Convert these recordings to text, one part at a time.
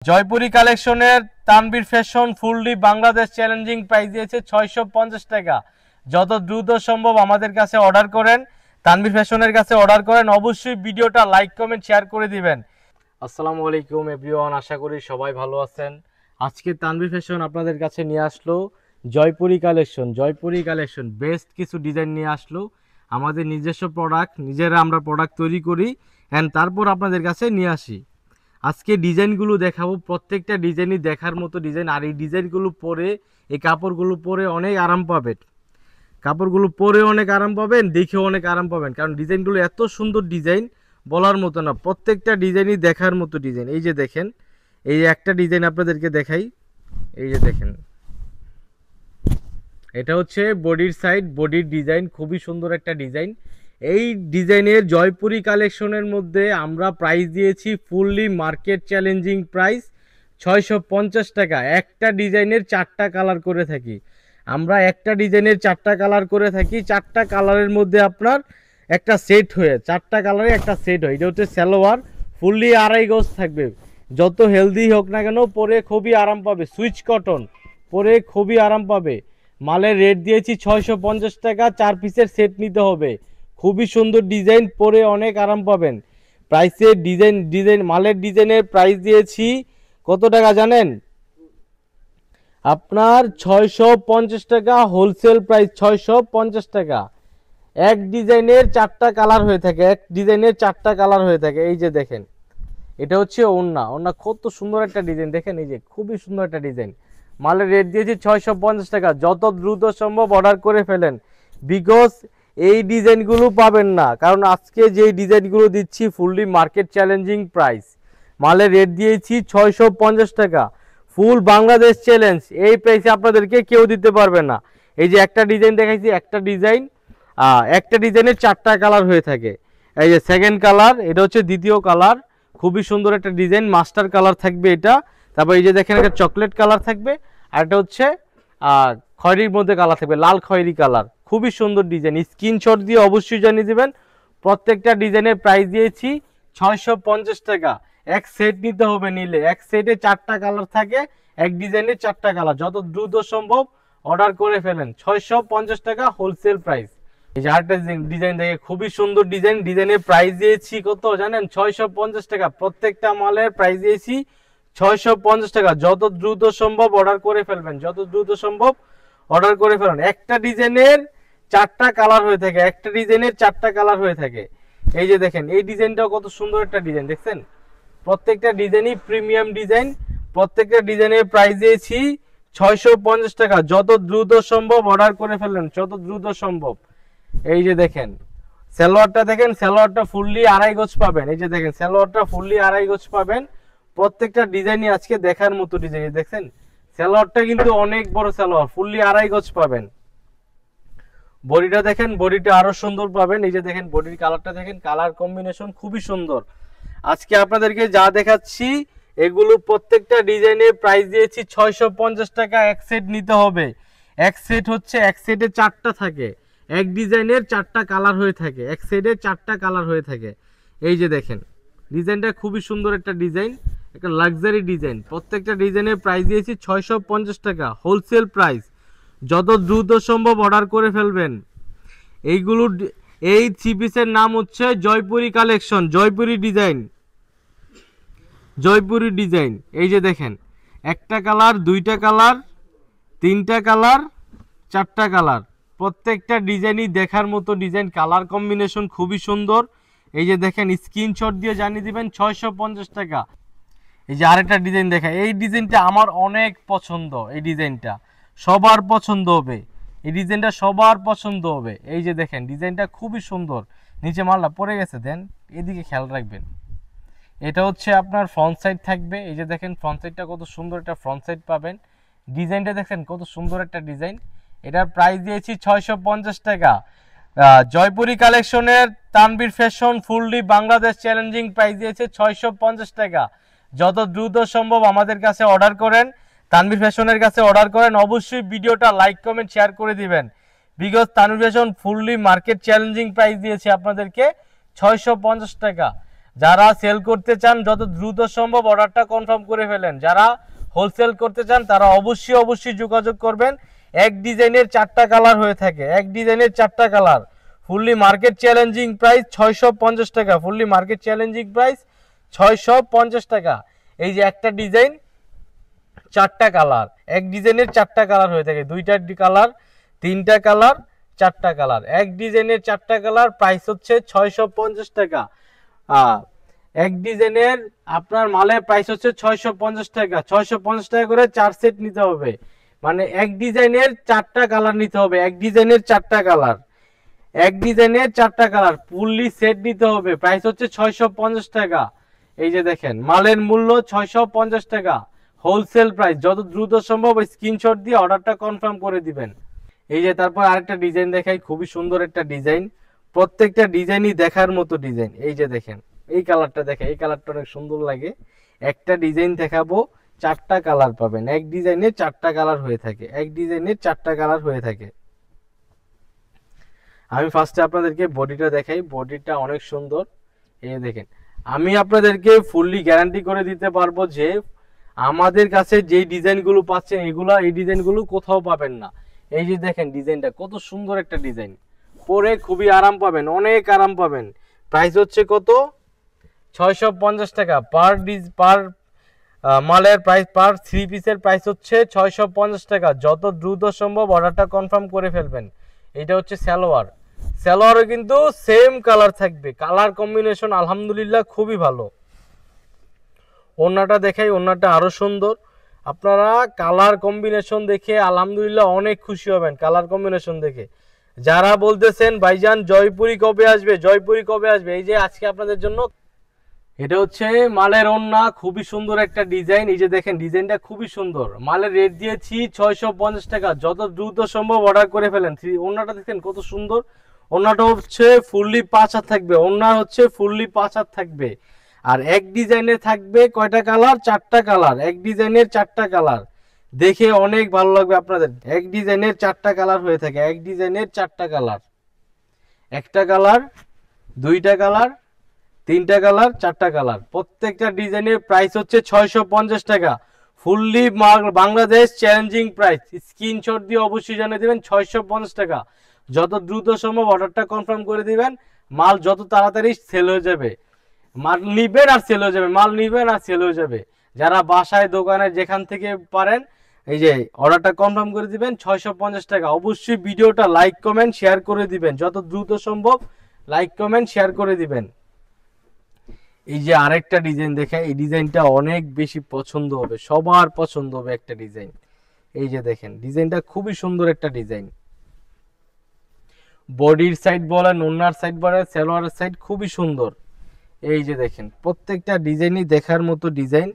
জয়পুরি কালেকশনের Tanvir fashion fully Bangladesh challenging price দিয়েছে 650 টাকা। যত দ্রুত সম্ভব আমাদের কাছে অর্ডার করেন, তানভীর ফ্যাশনের কাছে অর্ডার করেন। অবশ্যই ভিডিওটা লাইক কমেন্ট শেয়ার করে দিবেন। আসসালামু আলাইকুম এভরিওয়ান, আশা করি সবাই ভালো আছেন। আজকে তানভীর ফ্যাশন আপনাদের কাছে নিয়ে আসলো জয়পুরি কালেকশন বেস্ট কিছু ডিজাইন নিয়ে আসলো। আমাদের নিজস্ব প্রোডাক্ট, নিজেরা আমরা প্রোডাক্ট তৈরি করি অ্যান্ড তারপর আপনাদের কাছে নিয়ে আসি। আজকে ডিজাইনগুলো দেখাবো, প্রত্যেকটা ডিজাইনই দেখার মতো ডিজাইন। আর এই ডিজাইনগুলো পরে, এই কাপড়গুলো পরে অনেক আরাম পাবেন, দেখেও অনেক আরাম পাবেন, কারণ ডিজাইনগুলো এত সুন্দর ডিজাইন বলার মতো না। প্রত্যেকটা ডিজাইনই দেখার মতো ডিজাইন। এই যে দেখেন, এই একটা ডিজাইন আপনাদেরকে দেখাই। এই যে দেখেন, এটা হচ্ছে বডির সাইড, বডির ডিজাইন, খুবই সুন্দর একটা ডিজাইন। এই ডিজাইনের জয়পুরি কালেকশনের মধ্যে আমরা প্রাইস দিয়েছি ফুললি মার্কেট চ্যালেঞ্জিং প্রাইস 650 টাকা। একটা ডিজাইনের 4টা কালার করে থাকি আমরা, একটা ডিজাইনের 4টা কালার করে থাকি। 4টা কালারের মধ্যে আপনার একটা সেট হয়ে, 4টা কালারে একটা সেট হয়। এটা হচ্ছে সালোয়ার, ফুললি 2.5 গজ থাকবে। যত হেলদি হোক না কেন পরে খুবই আরাম পাবে। সুইচ কটন, পরে খুবই আরাম পাবে। মালের রেট দিয়েছি 650 টাকা। 4 পিসের সেট নিতে হবে। খুবই সুন্দর ডিজাইন, পরে অনেক আরাম পাবেন। প্রাইসের ডিজাইন মালের ডিজাইনের প্রাইস দিয়েছি কত টাকা জানেন? আপনার 650 টাকা হোলসেল প্রাইস, 650 টাকা। এক ডিজাইনের 4টা কালার হয়ে থাকে, এই যে দেখেন, এটা হচ্ছে ওড়না কত সুন্দর একটা ডিজাইন দেখেন। এই যে খুবই সুন্দর একটা ডিজাইন। মালের রেট দিয়েছি 650 টাকা। যত দ্রুত সম্ভব অর্ডার করে ফেলেন, বিকজ এই ডিজাইনগুলো পাবেন না, কারণ আজকে যে ডিজাইনগুলো দিচ্ছি ফুললি মার্কেট চ্যালেঞ্জিং প্রাইস। মালের রেট দিয়েছি 650 টাকা, ফুল বাংলাদেশ চ্যালেঞ্জ। এই প্রাইসে আপনাদেরকে কেউ দিতে পারবে না। এই যে একটা ডিজাইন দেখাইছি, একটা ডিজাইনের 4টা কালার হয়ে থাকে। এই যে সেকেন্ড কালার, এটা হচ্ছে দ্বিতীয় কালার, খুবই সুন্দর একটা ডিজাইন, মাস্টার কালার থাকবে এটা। তারপর এই যে দেখেন, একটা চকলেট কালার থাকবে, আর এটা হচ্ছে খয়েরির মধ্যে কালার থাকবে, লাল খয়েরি কালার। খুবই সুন্দর ডিজাইন। স্ক্রিনশট দিয়ে অবশ্যই জানিয়ে দেবেন। প্রত্যেকটা ডিজাইনের প্রাইস দিয়েছি 650 টাকা। এক সেট নিতে হবে, নিলে এক সেটে 4টা কালার থাকে, এক ডিজাইনের 4টা কালার। যত দ্রুত সম্ভব অর্ডার করে ফেলেন, 650 টাকা হোলসেল প্রাইস। এই যে আরেকটা ডিজাইন দেখে, খুবই সুন্দর ডিজাইন। ডিজাইনের প্রাইস দিয়েছি কত জানেন? 650 টাকা। প্রত্যেকটা মালের প্রাইস দিয়েছি 650 টাকা। যত দ্রুত সম্ভব অর্ডার করে ফেলবেন, একটা ডিজাইনের 4টা কালার হয়ে থাকে, এই যে দেখেন, এই ডিজাইনটাও কত সুন্দর একটা ডিজাইন দেখছেন। প্রত্যেকটা ডিজাইনই প্রিমিয়াম ডিজাইন। প্রত্যেকটা ডিজাইনের প্রাইস দিয়েছি 650 টাকা। যত দ্রুত সম্ভব অর্ডার করে ফেলবেন, যত দ্রুত সম্ভব। এই যে দেখেন সালোয়ারটা ফুললি 2.5 গজ পাবেন। এই যে দেখেন, সালোয়ারটা ফুললি 2.5 গজ পাবেন। প্রত্যেকটা ডিজাইনই আজকে দেখার মতো ডিজাইন। দেখছেন, সালোয়ারটা কিন্তু অনেক বড় সালোয়ার, ফুললি 2.5 গজ পাবেন। বডিটা দেখেন, বডিটা আরো সুন্দর পাবেন। এই যে দেখেন, বডির কালারটা দেখেন, কালার কম্বিনেশন খুবই সুন্দর। আজকে আপনাদেরকে যা দেখাচ্ছি এগুলো প্রত্যেকটা ডিজাইনের প্রাইস দিয়েছি 650 টাকা। এক সেট নিতে হবে। এক সেটে 4টা থাকে, এক ডিজাইনের 4টা কালার হয়ে থাকে, এক সেটে 4টা কালার হয়ে থাকে। এই যে দেখেন, ডিজাইনটা খুবই সুন্দর একটা ডিজাইন, একটা লাক্সারি ডিজাইন। প্রত্যেকটা ডিজাইনের প্রাইস দিয়েছি 650 টাকা হোলসেল প্রাইস। যত দ্রুত সম্ভব অর্ডার করে ফেলবেন। এই থ্রি পিসের নাম হচ্ছে জয়পুরি কালেকশন, জয়পুরি ডিজাইন। এই যে দেখেন, একটা কালার, 2টা কালার, 3টা কালার, 4টা কালার। প্রত্যেকটা ডিজাইনই দেখার মতো ডিজাইন, কালার কম্বিনেশন খুবই সুন্দর। এই যে দেখেন, স্ক্রিনশট দিয়ে জানিয়ে দিবেন 650 টাকা। এই যে আরেকটা ডিজাইন দেখা, এই ডিজাইনটা আমার অনেক পছন্দ। এই ডিজাইনটা সবার পছন্দ হবে, এই যে দেখেন, ডিজাইনটা খুবই সুন্দর। নিচে মালটা পড়ে গেছে, দেন এদিকে খেয়াল রাখবেন। এটা হচ্ছে আপনার ফ্রন্ট সাইড থাকবে। এই যে দেখেন, ফ্রন্ট সাইডটা কত সুন্দর একটা ফ্রন্ট সাইড পাবেন। ডিজাইনটা দেখেন কত সুন্দর একটা ডিজাইন। এটার প্রাইস দিয়েছি 650 টাকা। জয়পুরি কালেকশনের Tanvir fashion fully Bangladesh challenging price দিয়েছে 650 টাকা। যত দ্রুত সম্ভব আমাদের কাছে অর্ডার করেন, তানভীর ফ্যাশনের কাছে অর্ডার করেন। অবশ্যই ভিডিওটা লাইক কমেন্ট শেয়ার করে দিবেন, because Tanvir fashion fully market challenging price দিয়েছে আপনাদেরকে 650 টাকা। যারা সেল করতে চান যত দ্রুত সম্ভব অর্ডারটা কনফার্ম করে ফেলেন। যারা হোলসেল করতে চান তারা অবশ্যই যোগাযোগ করবেন। এক ডিজাইনের 4টা কালার হয়ে থাকে, এক ডিজাইনের 4টা colour. Fully market challenging price 650 টাকা, ফুললি মার্কেট চ্যালেঞ্জিং প্রাইস 650 টাকা। এই যে একটা ডিজাইন 4টা কালার, এক ডিজাইনের 4টা কালার হয়ে থাকে, 2টা কালার, 3টা কালার, 4টা কালার। এক ডিজাইনের 4টা কালার, প্রাইস হচ্ছে 650 টাকা। এক ডিজাইনের আপনার মালের প্রাইস হচ্ছে 650 টাকা। 650 টাকা করে 4 সেট নিতে হবে, মানে এক ডিজাইনের 4টা কালার নিতে হবে। এক ডিজাইনের 4টা কালার, এক ডিজাইনের 4টা কালার ফুললি সেট নিতে হবে। প্রাইস হচ্ছে 650 টাকা। এই যে দেখেন মালের মূল্য 650 টাকা হোলসেল প্রাইস। যত দ্রুত সম্ভব স্ক্রিনশট দিয়ে অর্ডারটা কনফার্ম করে দিবেন। এই যে তারপর আরেকটা ডিজাইন দেখাই, খুবই সুন্দর একটা ডিজাইন, প্রত্যেকটা ডিজাইনই দেখার মতো ডিজাইন। এই যে দেখেন এই কালারটা দেখেন, এই কালারটা অনেক সুন্দর লাগে। একটা ডিজাইন দেখাবো, 4টা কালার পাবেন। এক ডিজাইনে 4টা কালার হয়ে থাকে, এক ডিজাইনের 4টা কালার হয়ে থাকে। আমি ফার্স্টে আপনাদেরকে বডিটা দেখাই, বডিটা অনেক সুন্দর। এই দেখেন আমি আপনাদেরকে ফুললি গ্যারান্টি করে দিতে পারবো যে আমাদের কাছে যেই ডিজাইনগুলো পাচ্ছেন এগুলা এই ডিজাইনগুলো কোথাও পাবেন না। এই যে দেখেন ডিজাইনটা কত সুন্দর একটা ডিজাইন, পরে খুবই আরাম পাবেন, অনেক আরাম পাবেন। প্রাইস হচ্ছে কত? 650 টাকা পার মালের প্রাইস, পার 3 পিসের প্রাইস হচ্ছে 650 টাকা। যত দ্রুত সম্ভব অর্ডারটা কনফার্ম করে ফেলবেন। এটা হচ্ছে সালোয়ার, সালোয়ারও কিন্তু সেম কালার থাকবে, কালার কম্বিনেশন আলহামদুলিল্লাহ খুবই ভালো। ওড়নাটা দেখাই, ওড়নাটা আরো সুন্দর। আপনারা কালার কম্বিনেশন দেখে আলহামদুলিল্লাহ অনেক খুশি হবেন, কালার কম্বিনেশন দেখে। যারা বলতেছেন ভাইজান জয়পুরি কবে আসবে, জয়পুরি কবে আসবে, এই যে আজকে আপনাদের জন্য এটা হচ্ছে মালের ওড়না, খুবই সুন্দর একটা ডিজাইন। এই যে দেখেন ডিজাইনটা খুবই সুন্দর। মালের রেট দিয়েছি 650 টাকা। যত দ্রুত সম্ভব অর্ডার করে ফেলেন। ওড়নাটা দেখেন কত সুন্দর, ওড়নাটা হচ্ছে ফুললি 5 হাত থাকবে, ওড়না হচ্ছে ফুললি 5 হাত থাকবে। আর এক ডিজাইনে থাকবে কয়টা কালার? 4টা কালার। এক ডিজাইনের 4টা কালার, দেখে অনেক ভালো লাগবে আপনাদের। এক ডিজাইনের 4টা কালার হয়ে থাকে, এক ডিজাইনের 4টা কালার, একটা কালার, 2টা কালার, 3টা কালার, 4টা কালার। প্রত্যেকটা ডিজাইনের প্রাইস হচ্ছে 650 টাকা। Fully Bangladesh challenging price. Screenshot দিয়ে অবশ্যই জানিয়ে দেবেন 650 টাকা। যত দ্রুত সম্ভব অর্ডারটা কনফার্ম করে দিবেন। মাল যত তাড়াতাড়ি সেল হয়ে যাবে, মাল নিবেন আর সেল হয়ে যাবে, মাল নিবেন আর সেল হয়ে যাবে। যারা বাসায় দোকানে যেখান থেকে পারেন এই যে অর্ডারটা কনফার্ম করে দিবেন 650 টাকা। অবশ্যই ভিডিওটা লাইক কমেন্ট শেয়ার করে দিবেন, যত দ্রুত সম্ভব লাইক কমেন্ট শেয়ার করে দিবেন। এই যে আরেকটা ডিজাইন দেখেন, এই ডিজাইনটা অনেক বেশি পছন্দ হবে, সবার পছন্দ হবে একটা ডিজাইন। এই যে দেখেন ডিজাইনটা খুবই সুন্দর একটা ডিজাইন। বডির সাইড বলেন, ওন্নার সাইড বলেন, সালোয়ারের সাইড খুবই সুন্দর। এই যে দেখেন প্রত্যেকটা ডিজাইনই দেখার মতো ডিজাইন।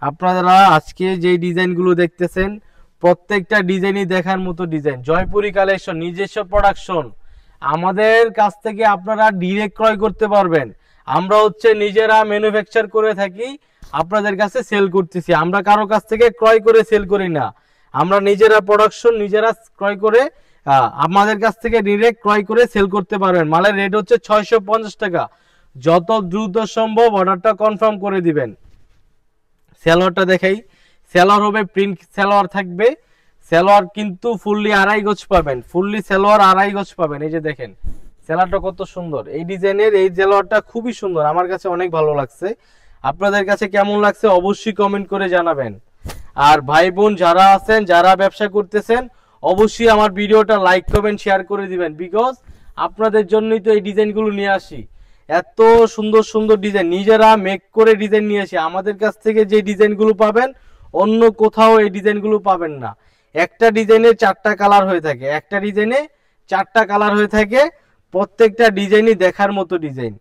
আপনারা আজকে যে ডিজাইনগুলো দেখতেছেন প্রত্যেকটা ডিজাইনই দেখার মতো ডিজাইন। জয়পুরি কালেকশন, নিজস্ব প্রোডাকশন, আমাদের কাছ থেকে আপনারা ডিরেক্ট ক্রয় করতে পারবেন। আমরা হচ্ছে নিজেরা ম্যানুফ্যাকচার করে থাকি, আপনাদের কাছে সেল করতেছি। আমরা কারো কাছ থেকে ক্রয় করে সেল করি না, আমরা নিজেরা প্রোডাকশন নিজেরা ক্রয় করে আমাদের কাছ থেকে ডিরেক্ট ক্রয় করে সেল করতে পারবেন। মালের রেট হচ্ছে 650 টাকা। যত দ্রুত সম্ভব অর্ডারটা কনফার্ম করে দিবেন। সালোয়ারটা দেখাই, সালোয়ার হবে প্রিন্ট সালোয়ার থাকবে। সালোয়ার কিন্তু ফুললি 2.5 গজ পাবেন, ফুললি সালোয়ার 2.5 গজ পাবেন। এই যে দেখেন সালোয়ারটা কত সুন্দর, এই ডিজাইনের এই সালোয়ারটা খুবই সুন্দর, আমার কাছে অনেক ভালো লাগছে। আপনাদের কাছে কেমন লাগছে অবশ্যই কমেন্ট করে জানাবেন। আর ভাই বোন যারা আছেন, যারা ব্যবসা করতেছেন, অবশ্যই আমার ভিডিওটা লাইক কমেন্ট শেয়ার করে দিবেন। বিকজ আপনাদের জন্যই তো এই ডিজাইনগুলো নিয়ে আসি, এত সুন্দর সুন্দর ডিজাইন নিজেরা মেক করে ডিজাইন নিয়ে আসি। আমাদের কাছ থেকে যে ডিজাইনগুলো পাবেন অন্য কোথাও এই ডিজাইনগুলো পাবেন না। একটা ডিজাইনে 4টা কালার হয়ে থাকে, একটা ডিজাইনে 4টা কালার হয়ে থাকে। প্রত্যেকটা ডিজাইনই দেখার মতো ডিজাইন।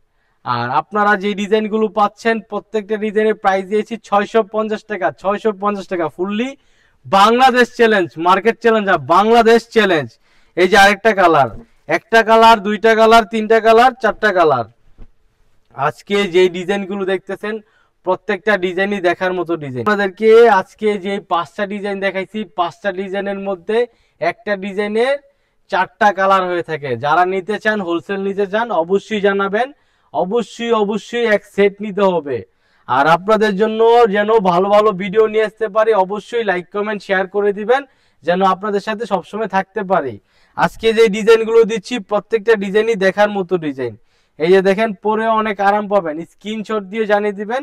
আর আপনারা যে ডিজাইনগুলো পাচ্ছেন প্রত্যেকটা ডিজাইনের প্রাইস দিয়েছি 650 টাকা। 650 টাকা fully Bangladesh challenge, market challenge আর বাংলাদেশ চ্যালেঞ্জ। এই যে আরেকটা কালার, একটা কালার, 2টা কালার, 3টা কালার, 4টা কালার। আজকে যে ডিজাইনগুলো দেখতেছেন প্রত্যেকটা ডিজাইনই দেখার মতো ডিজাইন। আপনাদেরকে আজকে যে 5টা ডিজাইন দেখাইছি, 5টা ডিজাইনের মধ্যে একটা ডিজাইনের 4টা কালার হয়ে থাকে। যারা নিতে চান, হোলসেল নিতে চান, অবশ্যই জানাবেন, অবশ্যই অবশ্যই এক সেট নিতে হবে। আর আপনাদের জন্য যেন ভালো ভালো ভিডিও নিয়ে আসতে পারি, অবশ্যই লাইক কমেন্ট শেয়ার করে দিবেন, যেন আপনাদের সাথে সবসময় থাকতে পারি। আজকে যে ডিজাইনগুলো দিচ্ছি প্রত্যেকটা ডিজাইনই দেখার মতো ডিজাইন। এই যে দেখেন, পরে অনেক আরাম পাবেন। স্ক্রিনশট দিয়ে জানিয়ে দিবেন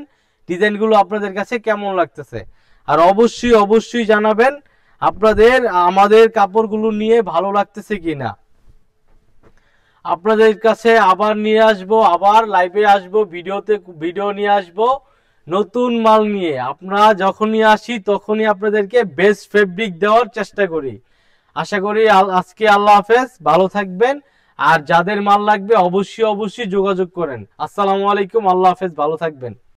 ডিজাইনগুলো আপনাদের কাছে কেমন লাগতেছে। আর অবশ্যই অবশ্যই জানাবেন আপনাদের আমাদের কাপড়গুলো নিয়ে ভালো লাগতেছে কিনা। আপনাদের কাছে আবার নিয়ে আসবো, আবার লাইভে আসবো, ভিডিও নিয়ে আসবো নতুন মাল নিয়ে। আপনারা যখনই আসি তখনই আপনাদেরকে বেস্ট ফেব্রিক দেওয়ার চেষ্টা করি। আশা করি আজকে আল্লাহ হাফেজ, ভালো থাকবেন। আর যাদের মাল লাগবে অবশ্যই অবশ্যই যোগাযোগ করেন। আসসালামু আলাইকুম, আল্লাহ হাফেজ, ভালো থাকবেন।